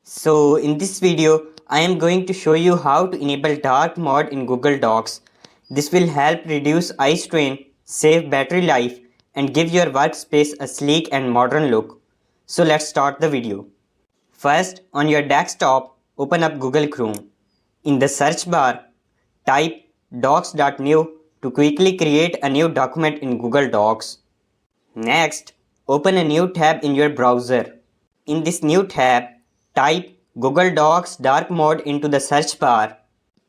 So in this video, I am going to show you how to enable dark mode in Google Docs. This will help reduce eye strain, save battery life, and give your workspace a sleek and modern look. So let's start the video. First, on your desktop, open up Google Chrome. In the search bar, type docs.new to quickly create a new document in Google Docs. Next, open a new tab in your browser. In this new tab, type Google Docs Dark Mode into the search bar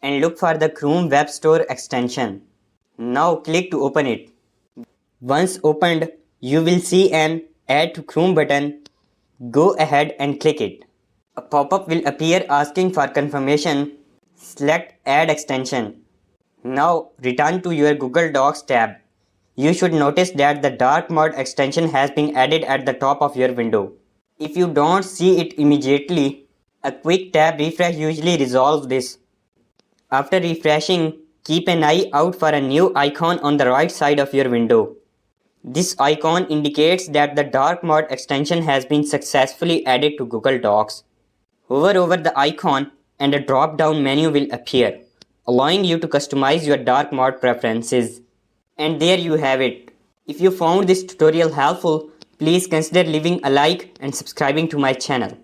and look for the Chrome Web Store extension. Now click to open it. Once opened, you will see an Add to Chrome button. Go ahead and click it. A pop-up will appear asking for confirmation. Select Add Extension. Now return to your Google Docs tab. You should notice that the dark mode extension has been added at the top of your window. If you don't see it immediately, a quick tab refresh usually resolves this. After refreshing, keep an eye out for a new icon on the right side of your window. This icon indicates that the dark mode extension has been successfully added to Google Docs. Hover over the icon and a drop-down menu will appear, allowing you to customize your dark mode preferences. And there you have it. If you found this tutorial helpful, please consider leaving a like and subscribing to my channel.